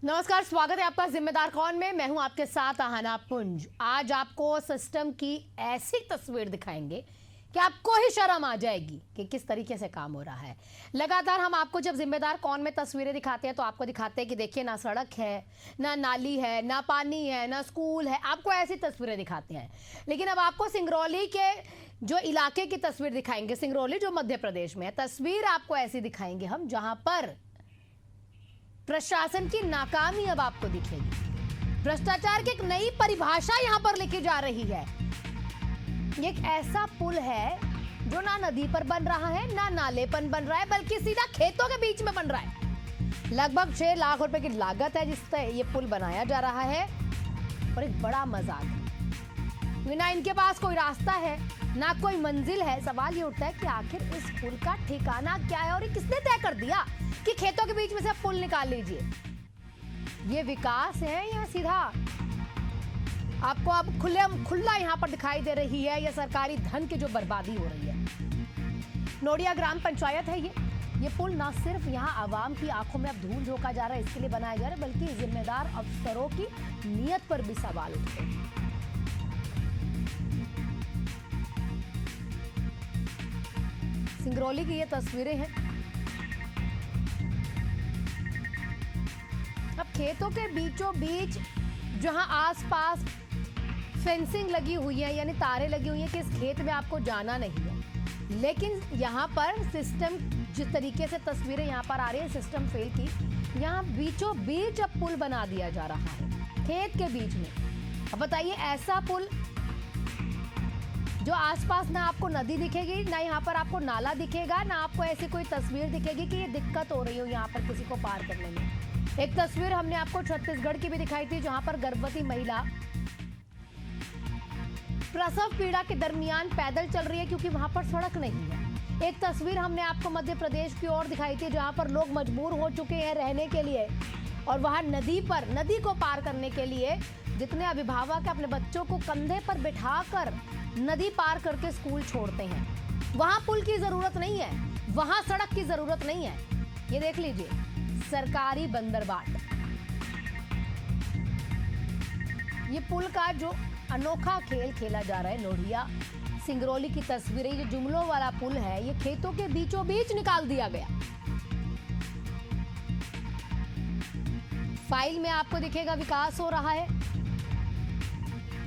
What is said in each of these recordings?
नमस्कार, स्वागत है आपका जिम्मेदार कौन में। मैं हूं आपके साथ आहना पुंज। आज आपको सिस्टम की ऐसी तस्वीर दिखाएंगे कि आपको ही शर्म आ जाएगी कि किस तरीके से काम हो रहा है। लगातार हम आपको जब जिम्मेदार कौन में तस्वीरें दिखाते हैं तो आपको दिखाते हैं कि देखिए ना सड़क है, ना नाली है, ना पानी है, ना स्कूल है। आपको ऐसी तस्वीरें दिखाते हैं। लेकिन अब आपको सिंगरौली के जो इलाके की तस्वीर दिखाएंगे, सिंगरौली जो मध्य प्रदेश में है, तस्वीर आपको ऐसी दिखाएंगे हम जहां पर प्रशासन की नाकामी अब आपको दिखेगी। भ्रष्टाचार की एक नई परिभाषा यहां पर लिखी जा रही है। ये एक ऐसा पुल है जो ना नदी पर बन रहा है, ना नाले पर बन रहा है, बल्कि सीधा खेतों के बीच में बन रहा है। लगभग 6 लाख रुपए की लागत है जिससे ये पुल बनाया जा रहा है। और एक बड़ा मजाक है, ना इनके पास कोई रास्ता है, ना कोई मंजिल है। सवाल ये उठता है कि आखिर इस पुल का ठिकाना क्या है और ये किसने तय कर दिया कि खेतों के बीच में से पुल निकाल लीजिए। ये विकास है या सीधा आपको अब खुला यहां पर दिखाई दे रही है, या सरकारी धन की जो बर्बादी हो रही है। नोडिया ग्राम पंचायत है ये पुल ना सिर्फ यहां आवाम की आंखों में अब धूल झोंका जा रहा है इसके लिए बनाया जा रहा है, बल्कि जिम्मेदार अफसरों की नीयत पर भी सवाल उठते हैं। सिंगरौली की ये तस्वीरें हैं। अब खेतों के बीचों बीच जहां आसपास फेंसिंग लगी हुई है, यानी तारें लगी हुई हैं कि इस खेत में आपको जाना नहीं है, लेकिन यहाँ पर सिस्टम जिस तरीके से तस्वीरें यहाँ पर आ रही है सिस्टम फेल की, यहाँ बीचों बीच अब पुल बना दिया जा रहा है खेत के बीच में। अब बताइए, ऐसा पुल जो आसपास ना आपको नदी दिखेगी, ना यहाँ पर आपको नाला दिखेगा, ना आपको ऐसी कोई तस्वीर दिखेगी कि ये दिक्कत हो रही हो यहाँ पर किसी को पार करने में। एक तस्वीर हमने आपको छत्तीसगढ़ की भी दिखाई थी जहां पर गर्भवती महिला प्रसव पीड़ा के दरमियान पैदल चल रही है क्योंकि वहां पर सड़क नहीं है। एक तस्वीर हमने आपको मध्य प्रदेश की ओर दिखाई थी जहां पर लोग मजबूर हो चुके हैं रहने के लिए, और वहां नदी को पार करने के लिए जितने अभिभावक अपने बच्चों को कंधे पर बिठाकर नदी पार करके स्कूल छोड़ते हैं, वहां पुल की जरूरत नहीं है, वहां सड़क की जरूरत नहीं है। ये देख लीजिए, सरकारी बंदरबाट। ये पुल का जो अनोखा खेल खेला जा रहा है, नोडिया सिंगरौली की तस्वीरें, ये जुमलों वाला पुल है, ये खेतों के बीचों बीच निकाल दिया गया। फाइल में आपको दिखेगा विकास हो रहा है,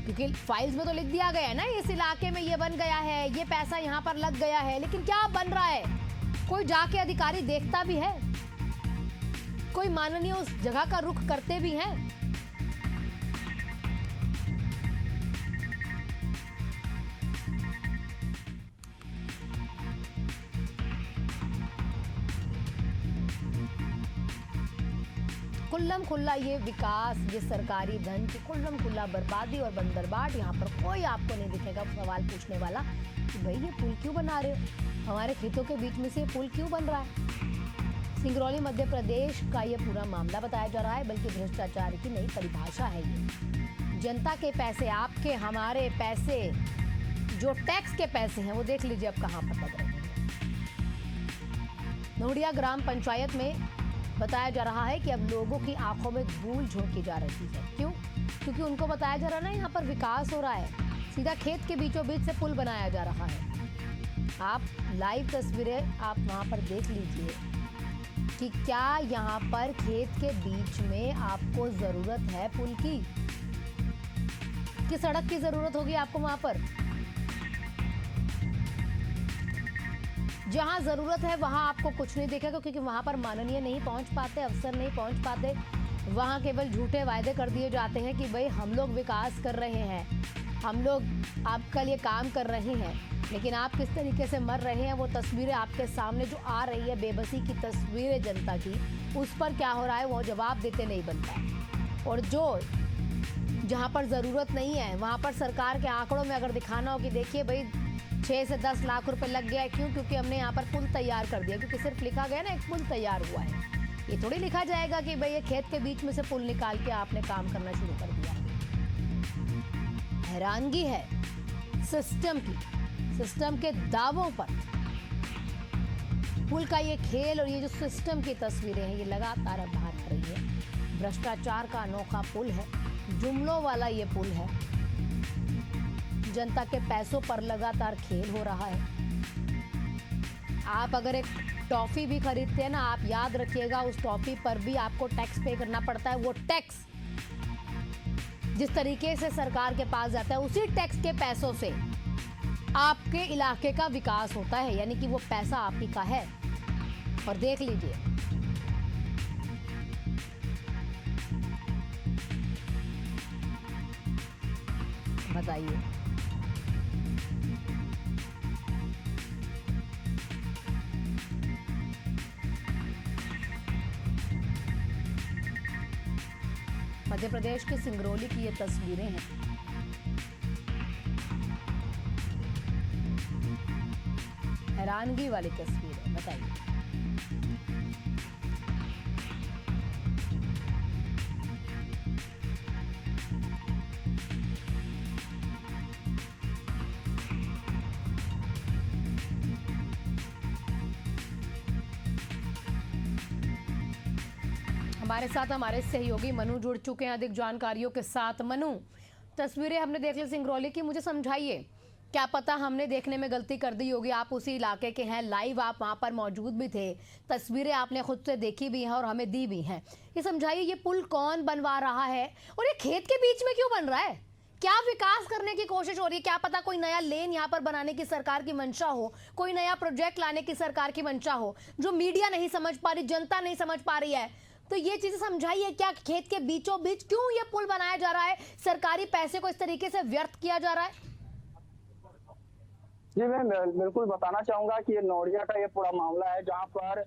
क्योंकि फाइल्स में तो लिख दिया गया है ना इस इलाके में ये बन गया है, ये पैसा यहां पर लग गया है, लेकिन क्या बन रहा है? कोई जाके अधिकारी देखता भी है? कोई माननीय उस जगह का रुख करते भी हैं? खुल्लम खुल्ला ये विकास, ये सरकारी धन की खुल्लम खुल्ला बर्बादी और बंदरबाट। यहाँ पर कोई आपको नहीं दिखेगा सवाल पूछने वाला कि भाई ये पुल क्यों बना रहे हो, हमारे खेतों के बीच में से पुल क्यों बन रहा है। सिंगरौली मध्य प्रदेश का ये पूरा मामला बताया जा रहा है, बल्कि भ्रष्टाचार की नई परिभाषा है ये। जनता के पैसे, आपके हमारे पैसे, जो टैक्स के पैसे हैं, वो देख लीजिए अब कहाँ पर लग रहे हैं। नोडिया ग्राम पंचायत में बताया जा रहा है कि अब लोगों की आंखों में धूल झोंकी जा रही है। क्यों? क्योंकि उनको बताया जा रहा है ना यहाँ पर विकास हो रहा है, सीधा खेत के बीचों बीच से पुल बनाया जा रहा है। आप लाइव तस्वीरें आप वहाँ पर देख लीजिए कि क्या यहाँ पर खेत के बीच में आपको जरूरत है पुल की, कि सड़क की जरूरत होगी आपको वहां पर? जहां जरूरत है वहां आपको कुछ नहीं दिखेगा, क्योंकि वहां पर माननीय नहीं पहुंच पाते, अफसर नहीं पहुंच पाते। वहां केवल झूठे वायदे कर दिए जाते हैं कि भाई हम लोग विकास कर रहे हैं, हम लोग आपके लिए काम कर रहे हैं, लेकिन आप किस तरीके से मर रहे हैं वो तस्वीरें आपके सामने जो आ रही है, बेबसी की तस्वीरें जनता की, उस पर क्या हो रहा है वो जवाब देते नहीं बनता। और जो जहां पर ज़रूरत नहीं है वहां पर सरकार के आंकड़ों में अगर दिखाना हो कि देखिए भाई 6 से 10 लाख रुपए लग गया है, क्यों? क्योंकि हमने यहाँ पर पुल तैयार कर दिया, क्योंकि सिर्फ लिखा गया ना एक पुल तैयार हुआ है। ये थोड़ी लिखा जाएगा कि भाई ये खेत के बीच में से पुल निकाल के आपने काम करना शुरू कर दिया। हैरानगी है सिस्टम की, सिस्टम के दावों पर। पुल का ये खेल और ये जो सिस्टम की तस्वीरें हैं ये लगातार अब बाहर आ रही है। भ्रष्टाचार का अनोखा पुल है, जुमलों वाला ये पुल है। जनता के पैसों पर लगातार खेल हो रहा है। आप अगर एक टॉफी भी खरीदते हैं ना, आप याद रखिएगा उस टॉफी पर भी आपको टैक्स पे करना पड़ता है। वो टैक्स जिस तरीके से सरकार के पास जाता है, उसी टैक्स के पैसों से आपके इलाके का विकास होता है, यानी कि वो पैसा आप ही का है। और देख लीजिए, बताइए मध्य प्रदेश के सिंगरौली की ये तस्वीरें हैं। हैरानगी वाली तस्वीर है, बताइए। हमारे साथ हमारे सहयोगी मनु जुड़ चुके हैं अधिक जानकारियों के साथ। मनु, तस्वीरें हमने देख ली सिंगरौली की, मुझे समझाइए, क्या पता हमने देखने में गलती कर दी होगी, आप उसी इलाके के हैं, लाइव आप वहां पर मौजूद भी थे, तस्वीरें आपने खुद से देखी भी हैं और हमें दी भी हैं। ये समझाइए, ये पुल कौन बनवा रहा है और ये खेत के बीच में क्यों बन रहा है? क्या विकास करने की कोशिश हो रही है? क्या पता कोई नया लेन यहाँ पर बनाने की सरकार की मंशा हो, कोई नया प्रोजेक्ट लाने की सरकार की मंशा हो, जो मीडिया नहीं समझ पा रही, जनता नहीं समझ पा रही है। तो ये चीजें समझाइए, क्या खेत के बीचों बीच क्यों ये पुल बनाया जा रहा है? सरकारी पैसे को इस तरीके से व्यर्थ किया जा रहा है? जी, मैं बिल्कुल बताना चाहूंगा कि ये नौड़िया का ये पूरा मामला है, जहां पर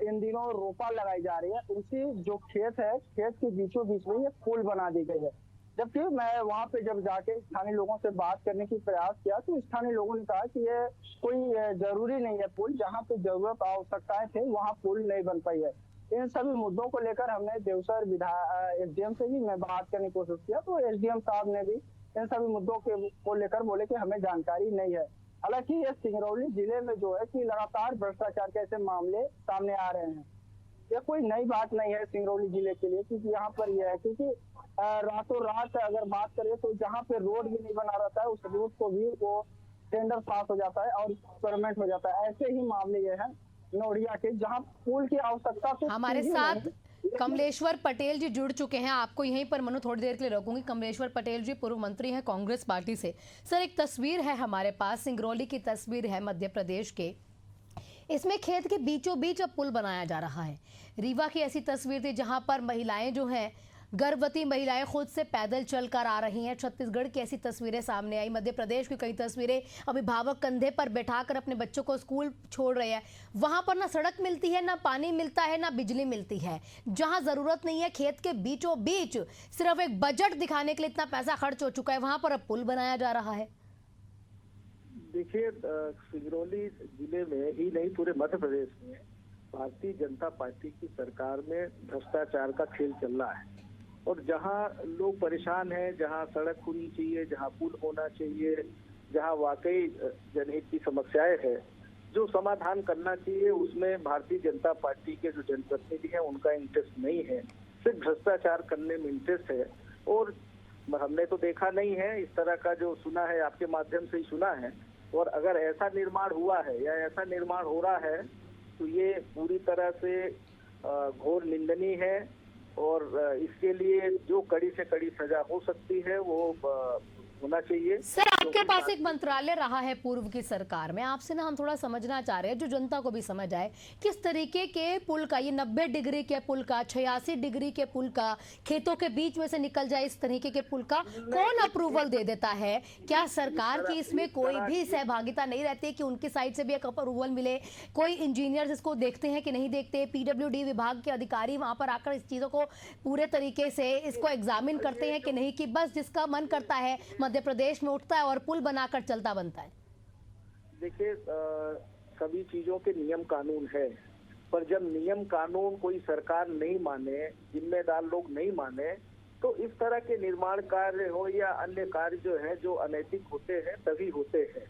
इन दिनों रोपा लगाई जा रही है। उसी जो खेत है, खेत के बीचों बीच में ये पुल बना दी गई है। जबकि मैं वहां पे जब जाके स्थानीय लोगों से बात करने की प्रयास किया, तो स्थानीय लोगों ने कहा कि ये कोई जरूरी नहीं है पुल, जहाँ पे जरूरत आवश्यकताएं थे वहाँ पुल नहीं बन पाई है। इन सभी मुद्दों को लेकर हमने देवसर एसडीएम से भी मैं बात करने की कोशिश किया, तो एसडीएम साहब ने भी इन सभी मुद्दों को लेकर बोले कि हमें जानकारी नहीं है। हालांकि ये सिंगरौली जिले में जो है कि लगातार भ्रष्टाचार के ऐसे मामले सामने आ रहे हैं। ये कोई नई बात नहीं है सिंगरौली जिले के लिए, क्योंकि यहाँ पर यह है क्योंकि रातों रात अगर बात करें तो जहाँ पे रोड भी नहीं बना रहता है, उस रोड को भी वो टेंडर पास हो जाता है और परमानेंट हो जाता है। ऐसे ही मामले ये हैं नौड़िया के, जहाँ पुल की आवश्यकता तो हमारे साथ कमलेश्वर पटेल जी जुड़ चुके हैं। आपको यहीं पर मनु थोड़ी देर के लिए रोकूंगी। कमलेश्वर पटेल जी पूर्व मंत्री हैं कांग्रेस पार्टी से। सर, एक तस्वीर है हमारे पास, सिंगरौली की तस्वीर है मध्य प्रदेश के। इसमें खेत के बीचों बीच अब पुल बनाया जा रहा है। रीवा की ऐसी तस्वीर थी जहां पर महिलाएं जो हैं, गर्भवती महिलाएं खुद से पैदल चलकर आ रही हैं। छत्तीसगढ़ की ऐसी तस्वीरें सामने आई। मध्य प्रदेश की कई तस्वीरें, अभिभावक कंधे पर बैठाकर अपने बच्चों को स्कूल छोड़ रहे हैं। वहां पर ना सड़क मिलती है, ना पानी मिलता है, ना बिजली मिलती है। जहां जरूरत नहीं है, खेत के बीचों बीच सिर्फ एक बजट दिखाने के लिए इतना पैसा खर्च हो चुका है, वहां पर अब पुल बनाया जा रहा है। देखिए, सिंगरौली जिले में ही नहीं, पूरे मध्य प्रदेश में भारतीय जनता पार्टी की सरकार में भ्रष्टाचार का खेल चल रहा है। और जहां लोग परेशान हैं, जहां सड़क होनी चाहिए, जहां पुल होना चाहिए, जहां वाकई जनहित की समस्याएं हैं, जो समाधान करना चाहिए, उसमें भारतीय जनता पार्टी के जो जनप्रतिनिधि हैं उनका इंटरेस्ट नहीं है, सिर्फ भ्रष्टाचार करने में इंटरेस्ट है। और हमने तो देखा नहीं है, इस तरह का जो सुना है आपके माध्यम से ही सुना है। और अगर ऐसा निर्माण हुआ है या ऐसा निर्माण हो रहा है तो ये पूरी तरह से घोर निंदनीय है। और इसके लिए जो कड़ी से कड़ी सजा हो सकती है वो होना चाहिए। सर, आपके पास एक मंत्रालय रहा है पूर्व की सरकार में, आपसे ना हम थोड़ा समझना चाह रहे हैं, जो जनता को भी समझ आए, किस तरीके के पुल का, ये 90 डिग्री के पुल का, 86 डिग्री के पुल का, खेतों के बीच में से निकल जाए इस तरीके के पुल का कौन अप्रूवल दे देता है? क्या सरकार की इसमें कोई भी सहभागिता नहीं रहती कि उनकी साइड से भी एक अप्रूवल मिले? कोई इंजीनियर इसको देखते हैं कि नहीं देखते? पीडब्ल्यूडी विभाग के अधिकारी वहां पर आकर इस चीजों को पूरे तरीके से इसको एग्जामिन करते हैं कि नहीं, कि बस जिसका मन करता है मध्य प्रदेश में उठता है और पुल बनाकर चलता बनता है? देखिए, सभी चीजों के नियम कानून है, पर जब नियम कानून कोई सरकार नहीं माने, जिम्मेदार लोग नहीं माने, तो इस तरह के निर्माण कार्य हो या अन्य कार्य जो है जो अनैतिक होते हैं तभी होते हैं।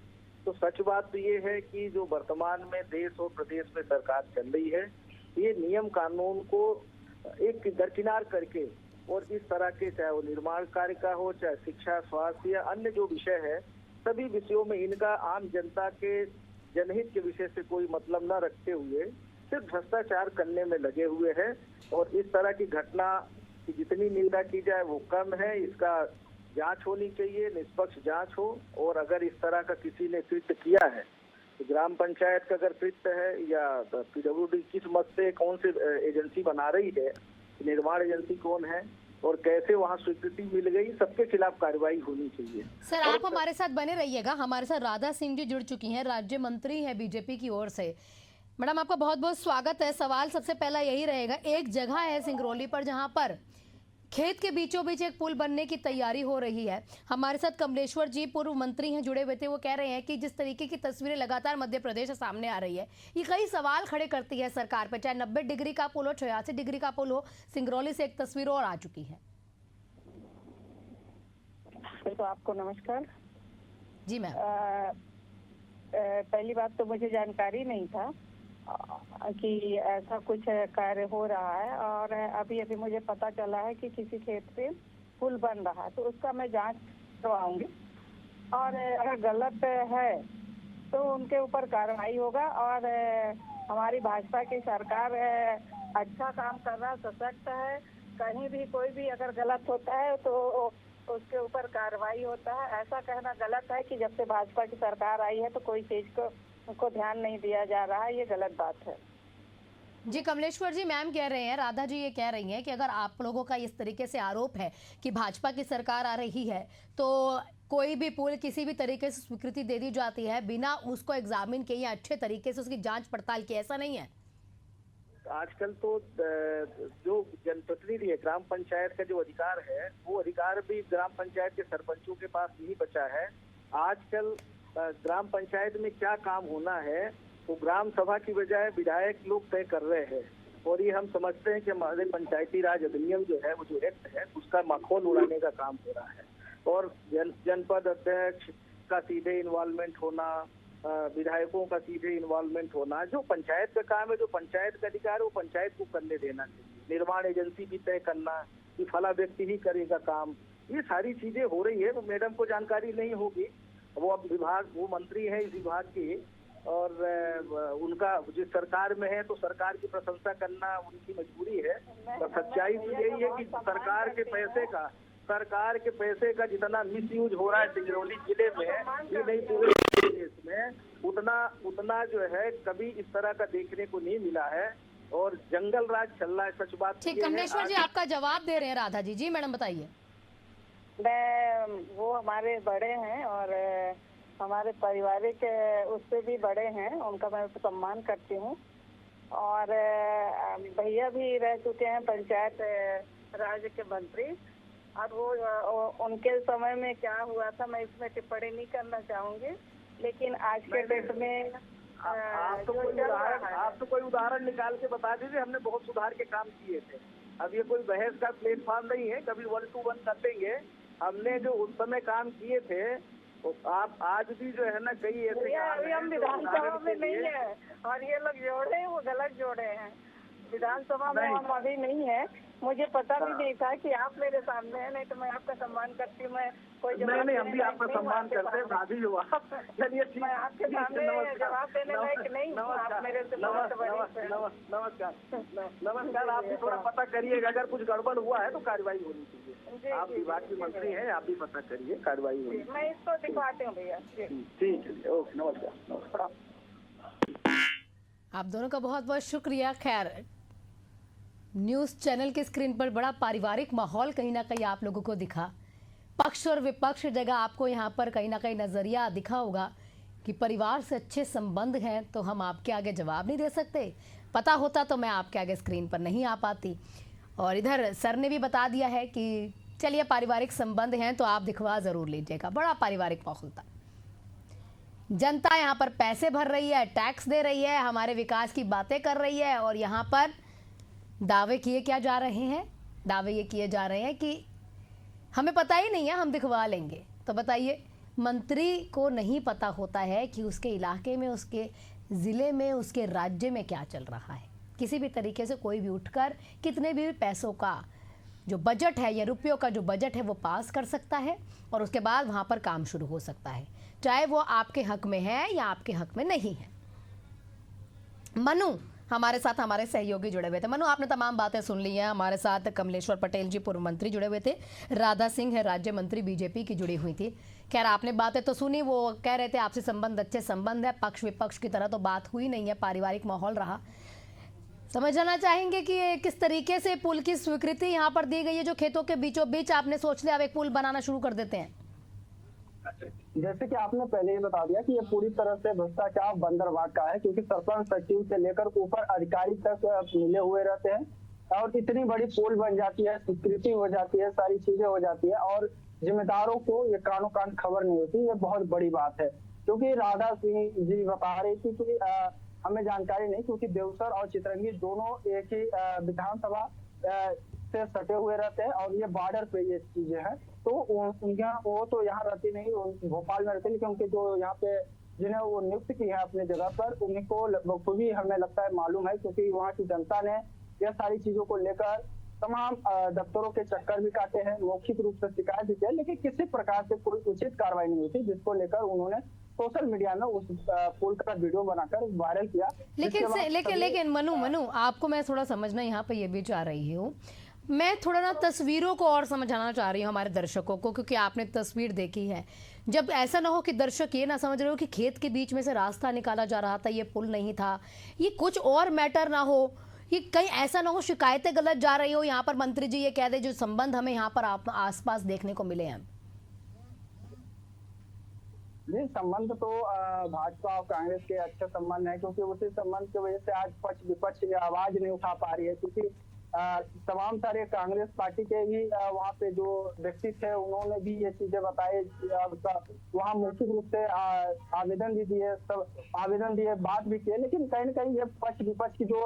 तो सच बात तो ये है कि जो वर्तमान में देश और प्रदेश में सरकार चल रही है, ये नियम कानून को एक दरकिनार करके और इस तरह के, चाहे वो निर्माण कार्य का हो, चाहे शिक्षा, स्वास्थ्य या अन्य जो विषय है, सभी विषयों में इनका आम जनता के जनहित के विषय से कोई मतलब न रखते हुए सिर्फ भ्रष्टाचार करने में लगे हुए हैं। और इस तरह की घटना की जितनी निंदा की जाए वो कम है। इसका जांच होनी चाहिए, निष्पक्ष जांच हो। और अगर इस तरह का किसी ने कृत्य किया है तो ग्राम पंचायत का अगर कृत्य है या पीडब्ल्यूडी किस मत से कौन सी एजेंसी बना रही है, निर्माण एजेंसी कौन है और कैसे वहां स्वीकृति मिल गई, सबके खिलाफ कार्रवाई होनी चाहिए। सर आप हमारे साथ बने रहिएगा। हमारे साथ राधा सिंह जी जुड़ चुकी हैं, राज्य मंत्री हैं बीजेपी की ओर से। मैडम आपका बहुत बहुत स्वागत है। सवाल सबसे पहला यही रहेगा, एक जगह है सिंगरौली पर जहां पर खेत के बीचों बीच एक पुल बनने की तैयारी हो रही है। हमारे साथ कमलेश्वर जी पूर्व मंत्री हैं, जुड़े हुए थे। वो कह रहे हैं कि जिस तरीके की तस्वीरें लगातार मध्य प्रदेश से सामने आ रही है, ये कई सवाल खड़े करती है सरकार पे, चाहे 90 डिग्री का पुल हो, 86 डिग्री का पुल हो। सिंगरौली से एक तस्वीर और आ चुकी है। तो आपको नमस्कार जी मैम। पहली बात तो मुझे जानकारी नहीं था कि ऐसा कुछ कार्य हो रहा है, और अभी अभी मुझे पता चला है कि किसी खेत पे पुल बन रहा है, तो उसका मैं जांच करवाऊंगी और अगर गलत है तो उनके ऊपर कार्रवाई होगा। और हमारी भाजपा की सरकार अच्छा काम कर रहा है, सशक्त है। कहीं भी कोई भी अगर गलत होता है तो उसके ऊपर कार्रवाई होता है। ऐसा कहना गलत है कि जब से भाजपा की सरकार आई है तो कोई चीज को ध्यान नहीं दिया जा रहा है, ये गलत बात है। जी कमलेश्वर जी, मैम कह रहे हैं, राधा जी ये कह रही हैं कि अगर आप लोगों का इस तरीके से आरोप है कि भाजपा की सरकार आ रही है तो कोई भी पुल किसी भी तरीके से स्वीकृति दे दी जाती है बिना उसको एग्जामिन किए या अच्छे तरीके से उसकी जांच पड़ताल की, ऐसा नहीं है? आजकल तो जो जनप्रतिनिधि है, ग्राम पंचायत का जो अधिकार है, वो अधिकार भी ग्राम पंचायत के सरपंचों के पास नहीं बचा है। आजकल ग्राम पंचायत में क्या काम होना है तो ग्राम सभा की बजाय विधायक लोग तय कर रहे हैं। और ये हम समझते हैं कि हमारे पंचायती राज अधिनियम जो है, वो जो एक्ट है, उसका माखौल उड़ाने का काम हो रहा है। और जनपद अध्यक्ष का सीधे इन्वॉल्वमेंट होना, विधायकों का सीधे इन्वॉल्वमेंट होना, जो पंचायत का काम है, जो पंचायत का अधिकार है, वो पंचायत को करने देना चाहिए। निर्माण एजेंसी भी तय करना कि फला व्यक्ति ही करेगा काम, ये सारी चीजें हो रही है। वो मैडम को जानकारी नहीं होगी, वो अब विभाग, वो मंत्री है इस विभाग की, और उनका जिस सरकार में है तो सरकार की प्रशंसा करना उनकी मजबूरी है। तो सच्चाई तो यही है कि सरकार के पैसे का जितना मिसयूज हो रहा है सिंगरौली जिले में, ये नहीं पूरे देश में, उतना जो है कभी इस तरह का देखने को नहीं मिला है। और जंगल राज चल रहा है, सच बात। ठीक, कमलेश्वर जी आपका जवाब दे रहे हैं राधा जी। जी मैडम बताइए। वो हमारे बड़े हैं और हमारे पारिवारिक उससे भी बड़े हैं, उनका मैं सम्मान करती हूँ। और भैया भी रह चुके हैं पंचायत राज के मंत्री, और वो उनके समय में क्या हुआ था मैं इसमें टिप्पणी नहीं करना चाहूंगी। लेकिन आज के डेट में आप तो कोई उदाहरण निकाल के बता दीजिए। हमने बहुत सुधार के काम किए थे। अब ये कोई बहस का प्लेटफॉर्म नहीं है, कभी 1 to 1 कर देंगे। हमने जो उस समय काम किए थे तो आप आज भी जो है ना कई ऐसे अभी हम विधानसभा में नहीं है, और ये लोग जोड़े हैं, वो गलत जोड़े हैं। विधानसभा में हम अभी नहीं है, मुझे पता भी नहीं था कि आप मेरे सामने हैं, नहीं तो मैं आपका सम्मान करती हूँ। मैं कोई नहीं, हम भी आपका सम्मान करते हैं, भाभी हो आप। चलिए ठीक, मैं आपके सामने जवाब देने लायक नहीं हूँ, आप मेरे से बहुत बड़ी। नमस्कार। आप भी थोड़ा पता करिएगा, अगर कुछ गड़बड़ हुआ है तो कार्रवाई होनी चाहिए। आप विभाग के मंत्री हैं, आप भी पता करिए, कार्रवाई होनी। मैं इसको दिखवाती हूँ भैया। ठीक है, ओके, नमस्कार। आप दोनों का बहुत बहुत शुक्रिया। खैर, न्यूज़ चैनल के स्क्रीन पर बड़ा पारिवारिक माहौल कहीं ना कहीं आप लोगों को दिखा। पक्ष और विपक्ष जगह आपको यहाँ पर कहीं ना कहीं नज़रिया दिखा होगा कि परिवार से अच्छे संबंध हैं तो हम आपके आगे जवाब नहीं दे सकते। पता होता तो मैं आपके आगे स्क्रीन पर नहीं आ पाती। और इधर सर ने भी बता दिया है कि चलिए पारिवारिक संबंध हैं तो आप दिखवा ज़रूर लीजिएगा। बड़ा पारिवारिक माहौल था। जनता यहाँ पर पैसे भर रही है, टैक्स दे रही है, हमारे विकास की बातें कर रही है, और यहाँ पर दावे किए क्या जा रहे हैं? दावे ये किए जा रहे हैं कि हमें पता ही नहीं है, हम दिखवा लेंगे। तो बताइए, मंत्री को नहीं पता होता है कि उसके इलाके में, उसके ज़िले में, उसके राज्य में क्या चल रहा है। किसी भी तरीके से कोई भी उठकर कितने भी पैसों का जो बजट है या रुपयों का जो बजट है वो पास कर सकता है और उसके बाद वहाँ पर काम शुरू हो सकता है, चाहे वो आपके हक में है या आपके हक में नहीं है। मनु हमारे साथ, हमारे सहयोगी जुड़े हुए थे। मनु, आपने तमाम बातें सुन ली हैं। हमारे साथ कमलेश्वर पटेल जी पूर्व मंत्री जुड़े हुए थे, राधा सिंह है राज्य मंत्री बीजेपी की जुड़ी हुई थी। खैर, आपने बातें तो सुनी, वो कह रहे थे आपसे संबंध अच्छे संबंध है, पक्ष विपक्ष की तरह तो बात हुई नहीं है, पारिवारिक माहौल रहा। समझना चाहेंगे कि ये किस तरीके से पुल की स्वीकृति यहाँ पर दी गई है, जो खेतों के बीचों बीच आपने सोच लिया अब एक पुल बनाना शुरू कर देते हैं। जैसे कि आपने पहले ही बता दिया कि ये पूरी तरह से भ्रष्टाचार बंदरबाग का है, क्योंकि सरपंच सचिव से लेकर ऊपर अधिकारी तक मिले हुए रहते हैं और इतनी बड़ी पुल बन जाती है, स्वीकृति हो जाती है, सारी चीजें हो जाती है और जिम्मेदारों को ये कानो कान खबर नहीं होती। ये बहुत बड़ी बात है, क्योंकि राधा सिंह जी बता रही थी कि हमें जानकारी नहीं, क्योंकि देवसर और चितरंगी दोनों एक ही विधानसभा से सटे हुए रहते हैं और ये बॉर्डर पे ये चीजें हैं, तो वो तो यहाँ रहती नहीं, भोपाल में रहती, लेकिन उनके जो यहाँ पे जिन्हें वो नियुक्त की है अपने जगह पर, उन्हीं को बखूबी हमें लगता है मालूम है, क्योंकि वहाँ की जनता ने यह सारी चीजों को लेकर तमाम दफ्तरों के चक्कर भी काटे हैं, मौखिक रूप से शिकायत भी की है, लेकिन किसी प्रकार से कोई उचित कार्रवाई नहीं हुई, जिसको लेकर उन्होंने सोशल मीडिया में उस पुल का वीडियो बनाकर वायरल किया। लेकिन मनु आपको मैं थोड़ा समझना यहाँ पे ये भी चाह रही हूँ, मैं थोड़ा ना तस्वीरों को और समझाना चाह रही हूँ हमारे दर्शकों को, क्योंकि आपने तस्वीर देखी है। जब ऐसा ना हो कि दर्शक ये ना समझ रहे हो कि खेत के बीच में से रास्ता निकाला जा रहा था, ये पुल नहीं था, ये कुछ और मैटर ना हो, ये कहीं ऐसा ना हो शिकायतें गलत जा रही हो, यहाँ पर मंत्री जी ये कह दे जो संबंध हमें यहाँ पर आसपास देखने को मिले हैं। जी, संबंध तो भाजपा और कांग्रेस के अच्छे संबंध है, क्योंकि उसी संबंध की वजह से आज पक्ष विपक्ष आवाज नहीं उठा पा रही है, क्योंकि तमाम सारे कांग्रेस पार्टी के भी वहाँ पे जो व्यक्ति थे उन्होंने भी ये चीजें बताई, वहाँ मौखिक रूप से आवेदन भी दिए, सब आवेदन दिए, बात भी किए, लेकिन कहीं न कहीं ये पक्ष विपक्ष की जो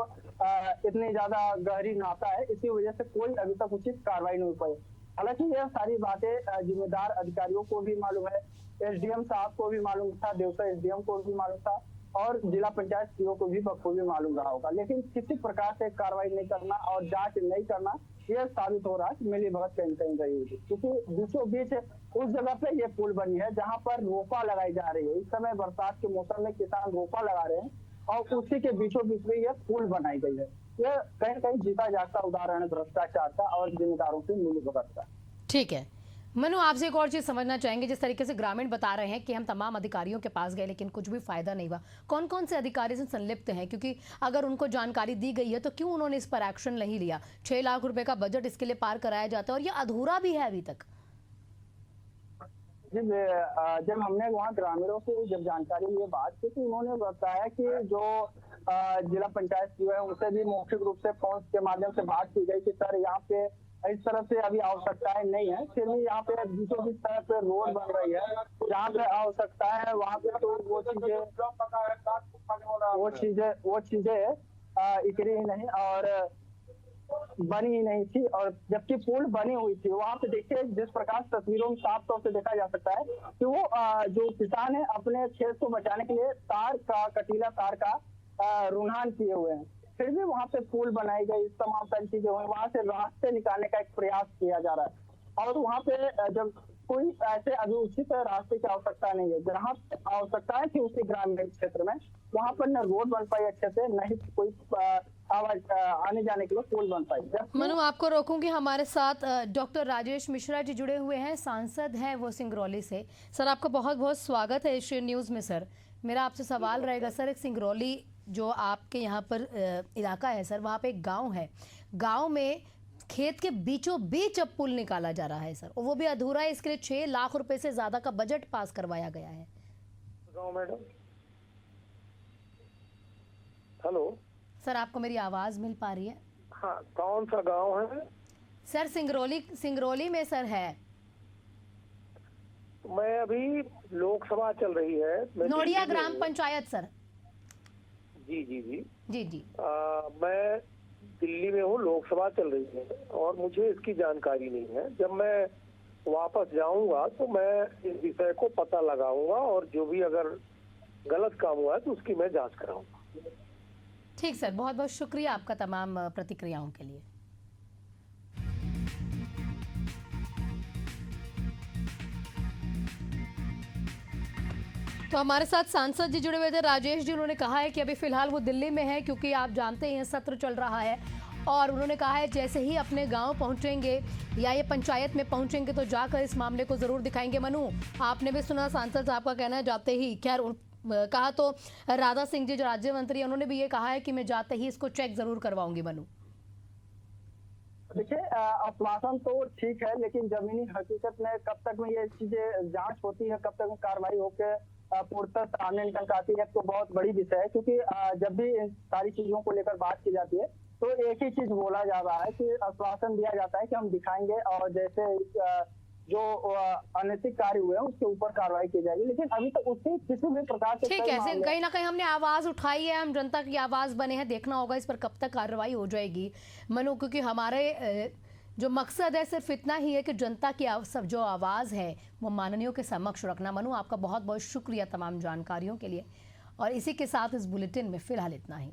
इतनी ज्यादा गहरी नाता है, इसी वजह से कोई अभी तक उचित कार्रवाई नहीं हो पाई। हालांकि यह सारी बातें जिम्मेदार अधिकारियों को भी मालूम है, एसडीएम साहब को भी मालूम था, देवसर एसडीएम को भी मालूम था और जिला पंचायत सीओ को भी बखूबी मालूम रहा होगा, लेकिन किसी प्रकार से कार्रवाई नहीं करना और जांच नहीं करना, यह साबित हो रहा है कि मिली भगत कहीं कहीं रही होगी, क्योंकि बीचों बीच उस जगह पे ये पुल बनी है जहां पर रोपा लगाई जा रही है। इस समय बरसात के मौसम में किसान रोपा लगा रहे हैं और उसी के बीचों बीच में यह पुल बनाई गई है। यह कहीं कहीं जीता जागता उदाहरण है भ्रष्टाचार का और जिम्मेदारों की मिली भगत का। ठीक है मनु, आपसे एक और चीज समझना चाहेंगे, जिस तरीके से ग्रामीण बता रहे हैं कि हम तमाम अधिकारियों के पास गए लेकिन कुछ भी फायदा नहीं हुआ, कौन कौन से अधिकारी से संलिप्त हैं? क्योंकि अगर उनको जानकारी दी गई है तो क्यों उन्होंने इस पर एक्शन नहीं लिया? 6 लाख रुपए का बजट इसके लिए पार कराया जाता है और ये अधूरा भी है अभी तक। जी, जब हमने वहाँ ग्रामीणों से जब जानकारी ये बात की तो उन्होंने बताया कि जो जिला पंचायत सीओ है उनसे भी मौखिक रूप से फोन के माध्यम से बात की गई कि सर यहाँ पे इस तरह से अभी आवश्यकताएं नहीं है, फिर भी यहाँ पे बीचों बीच तरह पे रोड बन रही है, जहाँ पे आवश्यकता है वहाँ पे तो वो चीजें इकरी ही नहीं और बनी ही नहीं थी, और जबकि पुल बनी हुई थी वहाँ पे देखिए जिस प्रकार तस्वीरों में साफ तौर से देखा जा सकता है कि वो जो किसान है अपने खेत को बचाने के लिए कटीला तार का रुझान किए हुए हैं, फिर भी वहाँ पे पुल बनाई गई, इस तमाम सारी चीजें हुई, वहाँ से रास्ते निकालने का एक प्रयास किया जा रहा है और वहाँ पे जब कोई ऐसे अभी उचित रास्ते की आवश्यकता नहीं है, जहाँ आवश्यकता है कि उसी ग्रामीण क्षेत्र में वहाँ पर न रोड बन पाई अच्छे से, न ही कोई आवाज आने जाने के लिए पुल बन पाई। मनु, आपको रोकूंगी, हमारे साथ डॉक्टर राजेश मिश्रा जी जुड़े हुए हैं, सांसद हैं वो सिंगरौली से। सर, आपका बहुत बहुत स्वागत है एशियन न्यूज़ में। सर, मेरा आपसे सवाल रहेगा सर, एक सिंगरौली जो आपके यहाँ पर इलाका है सर, वहाँ पे एक गांव है, गांव में खेत के बीचों बीच अब पुल निकाला जा रहा है सर, और वो भी अधूरा है, इसके लिए 6 लाख रुपए से ज्यादा का बजट पास करवाया गया है। मैडम, हेलो सर, आपको मेरी आवाज मिल पा रही है? हाँ, कौन सा गांव है? सर, सिंगरौली में सर है। मैं अभी लोकसभा चल रही है, नोडिया ग्राम पंचायत सर। जी जी जी जी जी। मैं दिल्ली में हूँ, लोकसभा चल रही है और मुझे इसकी जानकारी नहीं है। जब मैं वापस जाऊंगा तो मैं इस विषय को पता लगाऊंगा और जो भी अगर गलत काम हुआ है तो उसकी मैं जांच कराऊंगा। ठीक सर, बहुत बहुत शुक्रिया आपका तमाम प्रतिक्रियाओं के लिए। तो हमारे साथ सांसद जी जुड़े हुए थे, राजेश जी। उन्होंने कहा है कि अभी फिलहाल वो दिल्ली में है क्योंकि आप जानते हैं सत्र चल रहा है, और उन्होंने कहा है जैसे ही अपने गांव पहुंचेंगे या ये पंचायत में पहुंचेंगे तो जाकर इस मामले को जरूर दिखाएंगे। मनु, आपने भी सुना सांसद साहब का कहना है जाते ही, खैर कहा तो राधा सिंह जी जो राज्य मंत्री है उन्होंने भी ये कहा है कि मैं जाते ही इसको चेक जरूर करवाऊंगी। मनु, देखिए, आश्वासन तो ठीक है, लेकिन जमीनी हकीकत में कब तक में ये चीजें जांच होती है, कब तक में कार्रवाई होकर पूर्णतः सामने निकल कर आती है, तो बहुत बड़ी विषय है। क्योंकि जब भी इन सारी चीजों को लेकर बात की जाती है तो एक ही चीज बोला जा रहा है कि आश्वासन दिया जाता है कि हम दिखाएंगे और जैसे जो अनैतिक कार्य हुए हैं उसके ऊपर कार्रवाई की जाएगी, लेकिन अभी तक उससे किसी भी प्रकार से ठीक है, कहीं ना कहीं हमने आवाज उठाई है, हम जनता की आवाज बने हैं, देखना होगा इस पर कब तक कार्रवाई हो जाएगी। मनु, क्योंकि हमारे जो मकसद है सिर्फ इतना ही है कि जनता की सब जो आवाज है वो माननीयों के समक्ष रखना। मनु, आपका बहुत बहुत शुक्रिया तमाम जानकारियों के लिए, और इसी के साथ इस बुलेटिन में फिलहाल इतना ही।